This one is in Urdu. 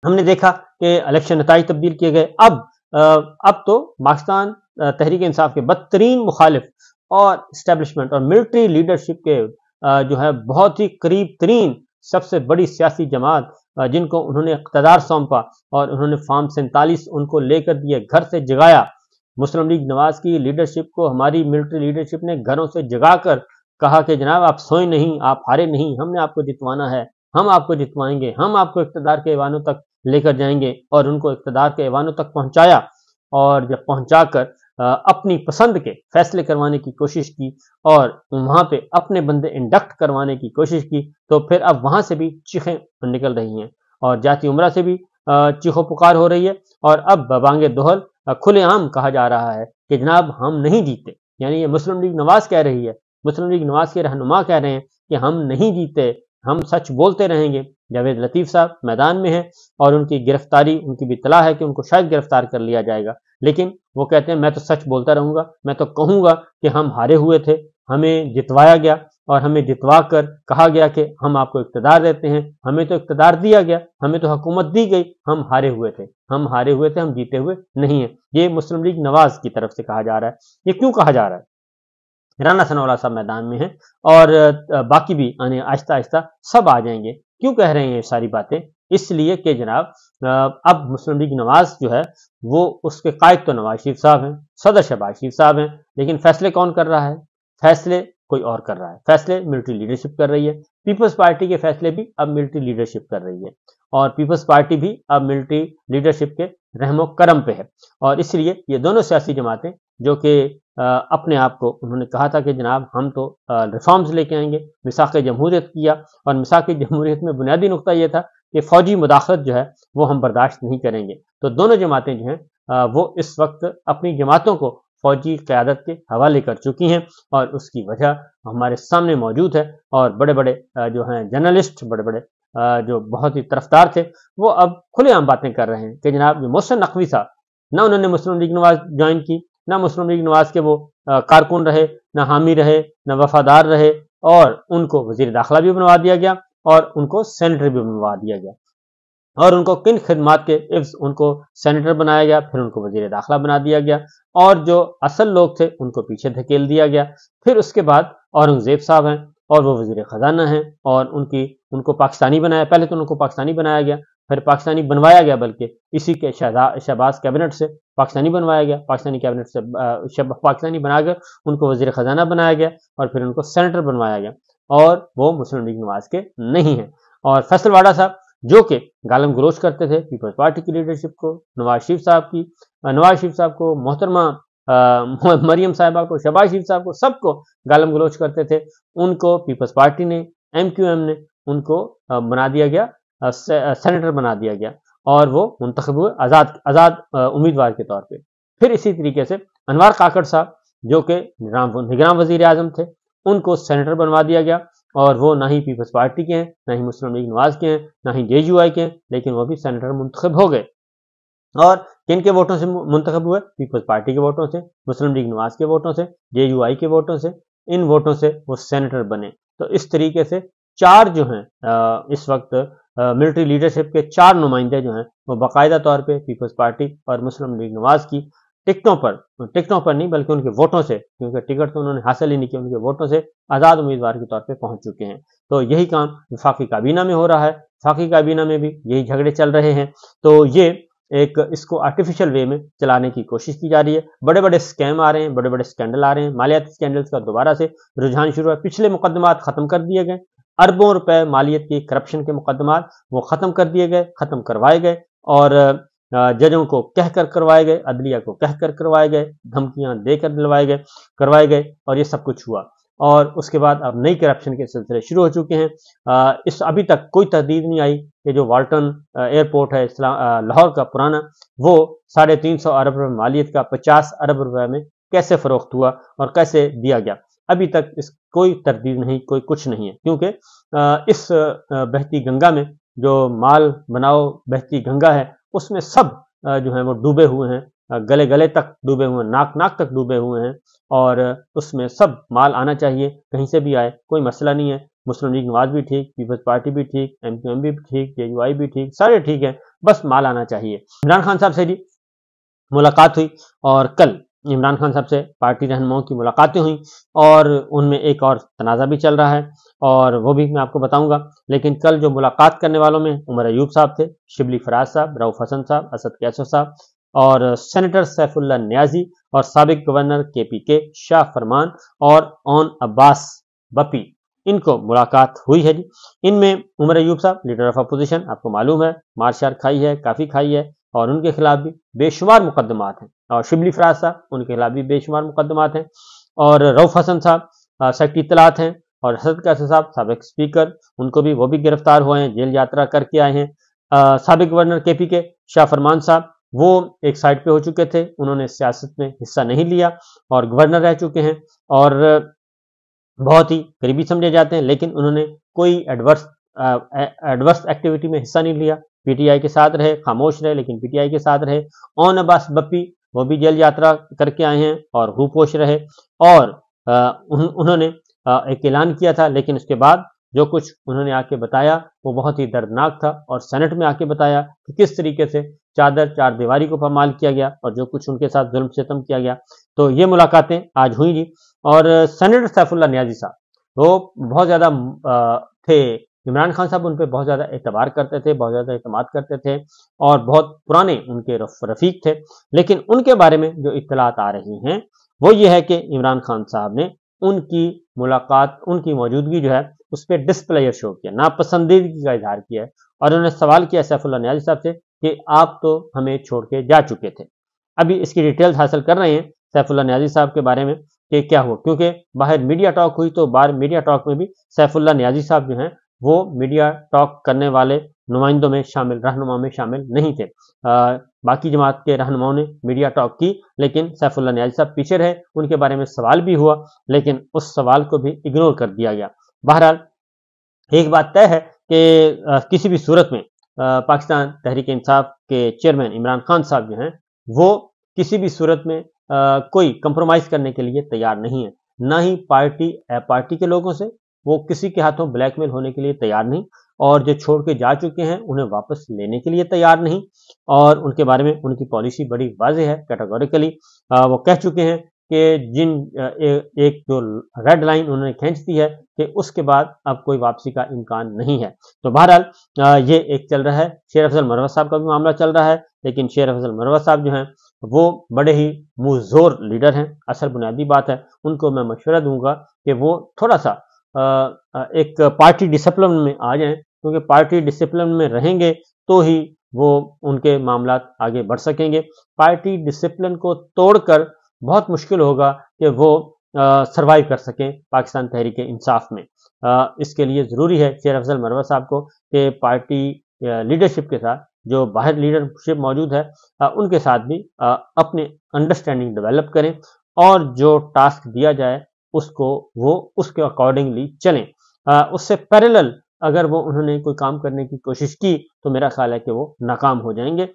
ہم نے دیکھا کہ الیکشن نتائج تبدیل کیے گئے. اب تو پاکستان تحریک انصاف کے بدترین مخالف اور اسٹیبلشمنٹ اور ملٹری لیڈرشپ کے جو ہے بہت ہی قریب ترین سب سے بڑی سیاسی جماعت جن کو انہوں نے اقتدار سونپا اور انہوں نے فارم 47 ان کو لے کر دیے، گھر سے جگایا. مسلم لیگ نواز کی لیڈرشپ کو ہماری ملٹری لیڈرشپ نے گھروں سے جگا کر کہا کہ جناب آپ سوئیں نہیں، آپ ہارے نہیں، ہم نے آپ کو جتوانا ہے، ہم آپ کو جتوائیں گے، ہم آپ کو اقتدار کے ایوانوں تک لے کر جائیں گے. اور ان کو اقتدار کے ایوانوں تک پہنچایا، اور جب پہنچا کر اپنی پسند کے فیصلے کروانے کی کوشش کی اور وہاں پہ اپنے بندے انڈکٹ کروانے کی کوشش کی، تو پھر اب وہاں سے بھی چیخیں نکل رہی ہیں اور جاتی عمرہ سے بھی چیخو پکار ہو رہی ہے. اور اب ببانگ دوحل کھلے عام کہا جا رہا ہے کہ جناب ہم نہیں جیتے. یعنی یہ مسلم لیگ نواز کہہ رہی ہے، مسلم لیگ نواز کے رہنما کہہ رہے ہیں کہ ہم نہیں جیتے، ہم سچ بولتے رہیں گے. جاوید لطیف صاحب میدان میں ہیں اور ان کی گرفتاری، ان کی بھی اطلاع ہے کہ ان کو شاید گرفتار کر لیا جائے گا، لیکن وہ کہتے ہیں میں تو سچ بولتا رہوں گا، میں تو کہوں گا کہ ہم ہارے ہوئے تھے، ہمیں جتوایا گیا اور ہمیں جتوا کر کہا گیا کہ ہم آپ کو اقتدار دیتے ہیں. ہمیں تو اقتدار دیا گیا، ہمیں تو حکومت دی گئی، ہم ہارے ہوئے تھے، ہم ہارے ہوئے تھے، ہم جیتے ہوئے نہیں ہیں. یہ مسلم لیگ نواز کی طرف سے کہا جا رہا ہے. یہ کیوں کہا جا رہا ہے؟ رانا ثناء اللہ صاحب میدان میں ہیں اور باقی بھی آہستہ آہستہ سب آ جائیں گے. کیوں کہہ رہے ہیں یہ ساری باتیں؟ اس لیے کہ جناب اب مسلم لیگ نواز جو ہے وہ اس کے قائد تو نواز شریف صاحب ہیں، صدر شہباز شریف صاحب ہیں، لیکن فیصلے کون کر رہا ہے؟ فیصلے کوئی اور کر رہا ہے. فیصلے ملٹری لیڈرشپ کر رہی ہے. پیپلز پارٹی کے فیصلے بھی اب ملٹری لیڈرشپ کر رہی ہے اور پیپلز پارٹی بھی اب ملٹری لیڈرشپ کے رحم و کرم پہ ہے. اور اس لیے یہ دونوں سیاسی جماعتیں جو کہ اپنے آپ کو انہوں نے کہا تھا کہ جناب ہم تو ریفارمز لے کے آئیں گے، میثاق جمہوریت کیا، اور میثاق جمہوریت میں بنیادی نقطہ یہ تھا کہ فوجی مداخلت جو ہے وہ ہم برداشت نہیں کریں گے. تو دونوں جماعتیں جو ہیں وہ اس وقت اپنی جماعتوں کو فوجی قیادت کے حوالے کر چکی ہیں اور اس کی وجہ ہمارے سامنے موجود ہے. اور بڑے بڑے جو ہیں جرنلسٹ، بڑے بڑے جو بہت ہی طرفدار تھے، وہ اب کھلے عام باتیں کر رہے ہیں کہ جناب محسن نقوی صاحب، نہ انہوں نے مسلم لیگ نواز جوائن کی، نہ مسلم لیگ نواز کے وہ کارکن رہے، نہ حامی رہے، نہ وفادار رہے، اور ان کو وزیر داخلہ بھی بنوا دیا گیا اور ان کو سینیٹر بھی بنوا دیا گیا. اور ان کو کن خدمات کے عوض ان کو سینیٹر بنایا گیا، پھر ان کو وزیر داخلہ بنا دیا گیا، اور جو اصل لوگ تھے ان کو پیچھے دھکیل دیا گیا. پھر اس کے بعد اورنگزیب صاحب ہیں اور وہ وزیر خزانہ ہیں اور ان کو پاکستانی بنایا. پہلے تو ان کو پاکستانی بنایا گیا، پھر پاکستانی بنوایا گیا، بلکہ اسی کے شہباز کیبنٹ سے پاکستانی بنوایا گیا، پاکستانی کیبنٹ سے پاکستانی بنا کر ان کو وزیر خزانہ بنایا گیا اور پھر ان کو سینیٹر بنوایا گیا، اور وہ مسلم لیگ نواز کے نہیں ہیں. اور فیصل واڑہ صاحب جو کہ گالم گلوچ کرتے تھے پیپلز پارٹی کی لیڈرشپ کو، نواز شریف صاحب کو، محترمہ مریم صاحبہ کو، شہباز شریف صاحب کو، سب کو گالم گلوچ کرتے تھے، ان کو پیپلز پارٹی نے، ایم کیو ایم نے ان کو بنا دیا گیا، سینیٹر بنا دیا گیا، اور وہ منتخب ہوئے آزاد امیدوار کے طور پہ. پھر اسی طریقے سے انوار کاکڑ صاحب جو کہ نگراں وزیر اعظم تھے، ان کو سینیٹر بنوا دیا گیا، اور وہ نہ ہی پیپلز پارٹی کے ہیں، نہ ہی مسلم لیگ نواز کے ہیں، نہ ہی جے یو آئی کے ہیں، لیکن وہ بھی سینیٹر منتخب ہو گئے. اور کن کے ووٹوں سے منتخب ہوئے؟ پیپلز پارٹی کے ووٹوں سے، مسلم لیگ نواز کے ووٹوں سے، جے یو آئی کے ووٹوں سے. ان ووٹوں سے وہ سینیٹر بنے. تو اس طریقے سے چار جو ہیں اس وقت ملٹری لیڈرشپ کے چار نمائندے جو ہیں وہ باقاعدہ طور پہ پیپلز پارٹی اور مسلم لیگ نواز کی ٹکٹوں پر نہیں بلکہ ان کے ووٹوں سے، کیونکہ ٹکٹ تو انہوں نے حاصل ہی نہیں کیا، ان کے ووٹوں سے آزاد امیدوار کے طور پہ پہنچ چکے ہیں. تو یہی کام وفاقی کابینہ میں ہو رہا ہے، وفاقی کابینہ میں بھی یہی جھگڑے چل رہے ہیں. تو یہ اس کو آرٹیفیشل وے میں چلانے کی کوشش کی جا رہی ہے. بڑے بڑے اسکیم آ رہے ہیں، بڑے بڑے اسکینڈل آ رہے ہیں، مالیاتی اسکینڈلز کا دوبارہ سے رجحان شروع ہے. پچھلے مقدمات ختم کر دیے گئے، اربوں روپے مالیت کی کرپشن کے مقدمات وہ ختم کر دیے گئے، ختم کروائے گئے، اور ججوں کو کہہ کر کروائے گئے، عدلیہ کو کہہ کر کروائے گئے، دھمکیاں دے کر کروائے گئے، اور یہ سب کچھ ہوا. اور اس کے بعد اب نئی کرپشن کے سلسلے شروع ہو چکے ہیں. ابھی تک کوئی تردید نہیں آئی کہ جو والٹن ایئرپورٹ ہے لاہور کا پرانا، وہ 350 ارب روپے مالیت کا 50 ارب روپے میں کیسے فروخت ہوا اور کیسے دیا گیا. ابھی تک اس کوئی تردید نہیں، کوئی کچھ نہیں ہے، کیونکہ اس بہتی گنگا میں جو مال بناؤ بہتی گنگا ہے، اس میں سب جو ہیں وہ ڈوبے ہوئے ہیں، گلے تک ڈوبے ہوئے ہیں، ناک تک ڈوبے ہوئے ہیں، اور اس میں سب مال آنا چاہیے، کہیں سے بھی آئے کوئی مسئلہ نہیں ہے. مسلم لیگ نواز بھی ٹھیک، پیپلز پارٹی بھی ٹھیک، MQM بھی ٹھیک، JUI بھی ٹھیک، سارے ٹھیک ہیں، بس مال آنا چاہیے۔ عمران خان صاحب سے جی ملاقات ہوئی، اور کل عمران خان صاحب سے پارٹی رہنماؤں کی ملاقاتیں ہوئیں، اور ان میں ایک اور تنازع بھی چل رہا ہے، اور وہ بھی میں آپ کو بتاؤں گا۔ لیکن کل جو ملاقات کرنے والوں میں عمر ایوب صاحب تھے، شبلی فراز صاحب، رؤف حسن صاحب، اسد کیسر صاحب، اور سینیٹر سیف اللہ نیازی، اور سابق گورنر KPK شاہ فرمان، اور اون عباس بپی، ان کو ملاقات ہوئی ہے جی۔ ان میں عمر ایوب صاحب لیڈر آف اپوزیشن، آپ کو معلوم ہے مار شار کھائی ہے، کافی کھائی ہے، اور ان کے خلاف بھی بے شمار مقدمات ہیں، اور شبلی فراز صاحب ان کے خلاف بھی بے شمار مقدمات ہیں، اور رؤف حسن صاحب سیکٹری اطلاعات ہیں، اور اسد کیسر صاحب سابق اسپیکر، ان کو بھی وہ بھی گرفتار ہوئے ہیں، جیل یاترا کر کے آئے ہیں۔ سابق گورنر KPK شاہ فرمان صاحب وہ ایک سائڈ پہ ہو چکے تھے، انہوں نے سیاست میں حصہ نہیں لیا اور گورنر رہ چکے ہیں، اور بہت ہی قریبی سمجھے جاتے ہیں، لیکن انہوں نے کوئی ایڈورس ایکٹیویٹی میں حصہ نہیں لیا، PTI کے ساتھ رہے، خاموش رہے، لیکن PTI کے ساتھ رہے۔ اون عباس بپی وہ بھی جیل یاترا کر کے آئے ہیں اور ہو پوش رہے، اور انہوں نے ایک اعلان کیا تھا، لیکن اس کے بعد جو کچھ انہوں نے آ کے بتایا وہ بہت ہی دردناک تھا، اور سینٹ میں آ کے بتایا کہ کس طریقے سے چار دیواری کو پامال کیا گیا اور جو کچھ ان کے ساتھ ظلم ستم کیا گیا۔ تو یہ ملاقاتیں آج ہوئیں جی، اور سینیٹر سیف اللہ نیازی صاحب وہ بہت زیادہ تھے، عمران خان صاحب ان پہ بہت زیادہ اعتبار کرتے تھے، بہت زیادہ اعتماد کرتے تھے، اور بہت پرانے ان کے رفیق تھے، لیکن ان کے بارے میں جو اطلاعات آ رہی ہیں وہ یہ ہے کہ عمران خان صاحب نے ان کی ملاقات، ان کی موجودگی جو ہے اس پہ ڈسپلیئر شو کیا، ناپسندیدگی کا اظہار کیا ہے، اور انہوں نے سوال کیا سیف اللہ نیازی صاحب سے کہ آپ تو ہمیں چھوڑ کے جا چکے تھے۔ ابھی اس کی ڈیٹیلز حاصل کر رہے ہیں سیف اللہ نیازی صاحب کے بارے میں کہ کیا ہوا، کیونکہ باہر میڈیا ٹاک ہوئی تو باہر میڈیا ٹاک میں بھی سیف اللہ نیازی صاحب جو ہیں وہ میڈیا ٹاک کرنے والے نمائندوں میں شامل، رہنماؤں میں شامل نہیں تھے۔ باقی جماعت کے رہنماؤں نے میڈیا ٹاک کی، لیکن سیف اللہ نیازی صاحب پیچھے رہے، ان کے بارے میں سوال بھی ہوا، لیکن اس سوال کو بھی اگنور کر دیا گیا۔ بہرحال ایک بات طے ہے کہ کسی بھی صورت میں پاکستان تحریک انصاف کے چیئرمین عمران خان صاحب جو ہیں وہ کسی بھی صورت میں کوئی کمپرومائز کرنے کے لیے تیار نہیں ہے، نہ ہی پارٹی کے لوگوں سے وہ کسی کے ہاتھوں بلیک میل ہونے کے لیے تیار نہیں، اور جو چھوڑ کے جا چکے ہیں انہیں واپس لینے کے لیے تیار نہیں، اور ان کے بارے میں ان کی پالیسی بڑی واضح ہے، کیٹیگوریکلی وہ کہہ چکے ہیں کہ جن ایک جو ریڈ لائن انہوں نے کھینچ دی ہے کہ اس کے بعد اب کوئی واپسی کا امکان نہیں ہے۔ تو بہرحال یہ ایک چل رہا ہے، شیر افضل مروت صاحب کا بھی معاملہ چل رہا ہے، لیکن شیر افضل مروت صاحب جو ہیں وہ بڑے ہی منہ زور لیڈر ہیں۔ اصل بنیادی بات ہے ان کو میں مشورہ دوں گا کہ وہ تھوڑا سا ایک پارٹی ڈسپلن میں آ جائیں، کیونکہ پارٹی ڈسپلن میں رہیں گے تو ہی وہ ان کے معاملات آگے بڑھ سکیں گے۔ پارٹی ڈسپلن کو توڑ کر بہت مشکل ہوگا کہ وہ سروائیو کر سکیں پاکستان تحریک انصاف میں۔ اس کے لیے ضروری ہے شیر افضل مروت صاحب کو کہ پارٹی لیڈرشپ کے ساتھ جو باہر لیڈرشپ موجود ہے ان کے ساتھ بھی اپنے انڈرسٹینڈنگ ڈیولپ کریں، اور جو ٹاسک دیا جائے اس کو وہ اس کے اکارڈنگلی چلیں۔ اس سے پیرلل اگر وہ انہوں نے کوئی کام کرنے کی کوشش کی تو میرا خیال ہے کہ وہ ناکام ہو جائیں گے،